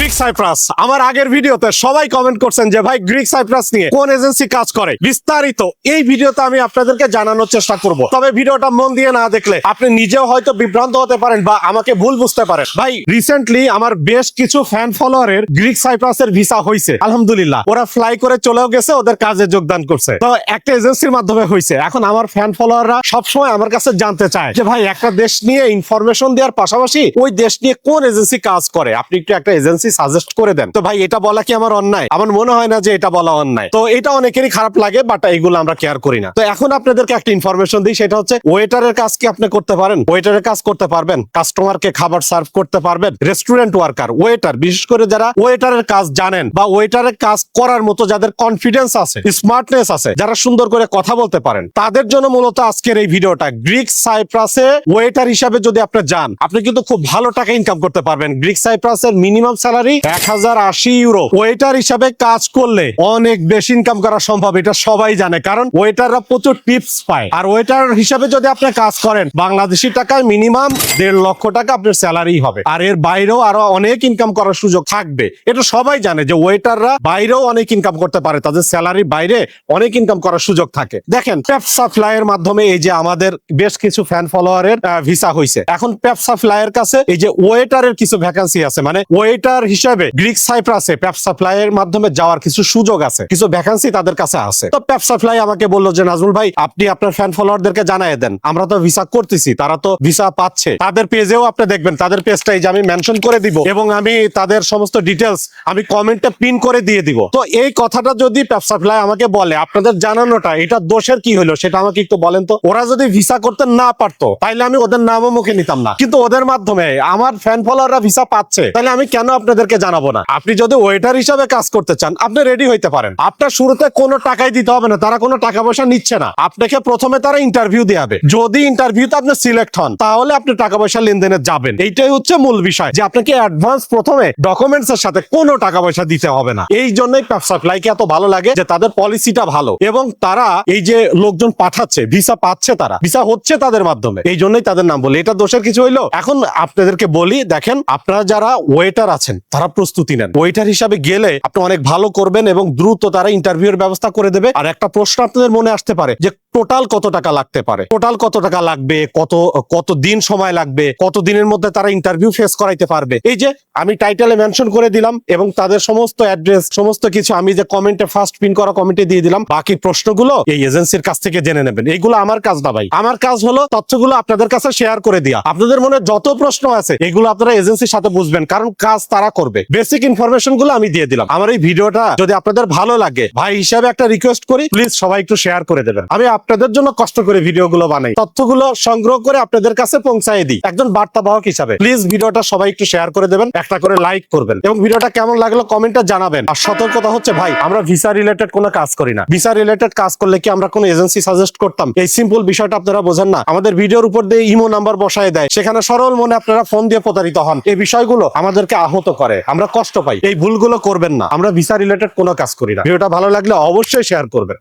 Greek cypress. আমার আগের ভিডিওতে সবাই কমেন্ট করছেন যে ভাই গ্রিক সাইপ্রাস নিয়ে কোন এজেন্সি কাজ করে, বিস্তারিত এই ভিডিওতে আমি আপনাদেরকে জানানোর চেষ্টা করব। তবে ভিডিওটা মন দিয়ে না দেখলে আপনি নিজেও হয়তো বিভ্রান্ত হতে পারেন বা আমাকে ভুল বুঝতে পারেন। ভাই রিসেন্টলি আমার বেশ কিছু ফ্যান ফলোয়ারের গ্রিক সাইপ্রাসের ভিসা হয়েছে, আলহামদুলিল্লাহ। ওরা ফ্লাই করে চলেও গেছে, ওদের কাজে যোগদান করছে। তো একটা এজেন্সির মাধ্যমে হয়েছে। এখন আমার ফ্যান ফলোয়াররা সবসময় আমার কাছে জানতে চায় যে ভাই একটা দেশ নিয়ে ইনফরমেশন দেওয়ার পাশাপাশি ওই দেশ নিয়ে কোন এজেন্সি কাজ করে, আপনি একটু একটা এজেন্সি সাজেস্ট করে দেন। তো ভাই এটা বলা কি আমার অন্যায়? আমার মনে হয় না যে এটা বলা অন্যায়। তো এটা অনেকেরই খারাপ লাগে, বাট এইগুলো আমরা কেয়ার করি না। তো এখন আপনাদেরকে একটা ইনফরমেশন দিই, সেটা হচ্ছে ওয়েটারের কাজ কি আপনি করতে পারেন? ওয়েটারের কাজ করতে পারবেন, কাস্টমারকে খাবার সার্ভ করতে পারবেন। রেস্টুরেন্ট ওয়ার্কার, ওয়েটার, বিশেষ করে যারা ওয়েটারের কাজ জানেন বা ওয়েটারের কাজ করার মতো যাদের কনফিডেন্স আছে, স্মার্টনেস আছে, যারা সুন্দর করে কথা বলতে পারেন, তাদের জন্য মূলত আজকের এই ভিডিওটা। গ্রিক সাইপ্রাসে ওয়েটার হিসাবে যদি আপনি যান, আপনি কিন্তু খুব ভালো টাকা ইনকাম করতে পারবেন। গ্রিক সাইপ্রাসের মিনিমাম স্যালারি 1080 ইউরো। ওয়েটার হিসাবে কাজ করলে অনেক বেশি ইনকাম করা সম্ভব, এটা সবাই জানে, কারণ ওয়েটাররা প্রচুর টিপস পায়। আর ওয়েটার হিসাবে যদি আপনি কাজ করেন, বাংলাদেশি টাকায় মিনিমাম 1.5 লক্ষ টাকা আপনার স্যালারি হবে। আর এর বাইরেও আরো অনেক ইনকাম করার সুযোগ থাকবে। এটা সবাই জানে যে ওয়েটাররা বাইরেও অনেক ইনকাম করতে পারে, তাদের স্যালারি বাইরে অনেক ইনকাম করার সুযোগ থাকে। দেখেন পেপসা ফ্লাইয়ের মাধ্যমে এই যে আমাদের বেশ কিছু ফ্যান ফলোয়ারের ভিসা হয়েছে। এখন পেপসা ফ্লাইয়ের কাছে এই যে ওয়েটারের কিছু ভ্যাকান্সি আছে, মানে ওয়েটার হিসেবে গ্রিক সাইপ্রাসে পেপসা ফ্লাইয়ের মাধ্যমে যাওয়ার কিছু সুযোগ আছে, কিছু ভ্যাকান্সি তাদের কাছে আছে। তো পেপসা ফ্লাই আমাকে বললো যে নাজমুল ভাই আপনি আপনার ফ্যান ফলোয়ারদেরকে জানাই দেন, আমরা তো ভিসা করতেছি, তারা তো ভিসা পাচ্ছে। তাদের পেজেও আপনি দেখবেন, তাদের পেজটাই যে আমি মেনশন করে দিব এবং আমি তাদের সমস্ত ডিটেলস আমি কমেন্টে পিন করে দিয়ে দিব। তো এই কথাটা যদি পেপসা ফ্লাই আমাকে বলে, আপনাদের জানানোটা এটা দোষের কি হলো সেটা আমাকে একটু বলেন তো। ওরা যদি ভিসা করতে না পারতো তাইলে আমি ওদের নামও মুখে নিতাম না, কিন্তু ওদের মাধ্যমে আমার ফ্যান ফলোয়াররা ভিসা পাচ্ছে, তাহলে আমি কেন আপনাদেরকে জানাবো না? আপনি যদি ওয়েটার হিসাবে কাজ করতে চান, আপনি রেডি হইতে পারেন। আপনার শুরুতে কোনো টাকাই দিতে হবে না, তারা কোনো টাকা পয়সা নিচ্ছে না। আপনাকে প্রথমে তারা ইন্টারভিউ দেবে, যদি ইন্টারভিউতে আপনি সিলেক্ট হন তাহলে আপনি টাকা পয়সা লেনদেনে যাবেন। এইটাই হচ্ছে মূল বিষয়, যে আপনাকে অ্যাডভান্স প্রথমে ডকুমেন্টস এর সাথে কোনো টাকা পয়সা দিতে হবে না। এই জন্যই পেপসা ফ্লাইকে এত ভালো লাগে, যে তাদের পলিসিটা ভালো এবং তারা এই যে লোকজন পাঠাচ্ছে, ভিসা পাচ্ছে, তারা ভিসা হচ্ছে তাদের মাধ্যমে, এই জন্যই তাদের নাম বলি। এটা দোষের কিছু হইলো? এখন আপনাদেরকে বলি, দেখেন আপনারা যারা ওয়েটার আছেন তারা প্রস্তুতি নেন। ওয়েটার হিসাবে গেলে আপনি অনেক ভালো করবেন এবং দ্রুত তারা ইন্টারভিউর ব্যবস্থা করে দেবে। আর একটা প্রশ্ন আপনাদের মনে আসতে পারে যে টোটাল কত টাকা লাগতে পারে, টোটাল কত টাকা লাগবে, কত দিন সময় লাগবে, কত দিনের মধ্যে তারা ইন্টারভিউ ফেস করাইতে পারবে। এই যে আমি টাইটেলে মেনশন করে দিলাম এবং তাদের সমস্ত অ্যাড্রেস সমস্ত কিছু আমি যে কমেন্টে ফার্স্ট পিন করা কমেন্টে দিয়ে দিলাম। বাকি প্রশ্নগুলো এই এজেন্সির কাছ থেকে জেনে নেবেন। এইগুলো আমার কাজ না ভাই, আমার কাজ হলো তথ্যগুলো আপনাদের কাছে শেয়ার করে দিয়া। আপনাদের মনে যত প্রশ্ন আছে এগুলো আপনারা এজেন্সির সাথে বুঝবেন, কারণ কাজ তারা করবে। বেসিক ইনফরমেশন গুলো আমি দিয়ে দিলাম। আমার এই ভিডিওটা যদি আপনাদের ভালো লাগে, ভাই হিসাবে একটা রিকোয়েস্ট করি, প্লিজ সবাই একটু শেয়ার করে দেবেন। আমি আপনাদের জন্য কষ্ট করে ভিডিওগুলো বানাই, তথ্যগুলো সংগ্রহ করে আপনাদের কাছে পৌঁছায় দিই একজন বার্তাবাহক হিসাবে। প্লিজ ভিডিওটা সবাই একটু শেয়ার করে দেবেন, একটা করে লাইক করবেন এবং ভিডিওটা কেমন লাগলো কমেন্টে জানাবেন। আর সতর্কতা হচ্ছে ভাই, আমরা ভিসা রিলেটেড কোনো কাজ করি না। ভিসা রিলেটেড কাজ করলে কি আমরা কোনো এজেন্সি সাজেস্ট করতাম? এই সিম্পল বিষয়টা আপনারা বোঝেন না। আমাদের ভিডিওর উপর দিয়ে ইমো নাম্বার বসায় দেয়, সেখানে সরল মনে আপনারা ফোন দিয়ে প্রতারিত হন। এই বিষয়গুলো আমাদেরকে আহত করে, আমরা কষ্ট পাই। এই ভুলগুলো করবেন না। আমরা ভিসা রিলেটেড কোনো কাজ করি না। ভিডিওটা ভালো লাগলে অবশ্যই শেয়ার করবেন।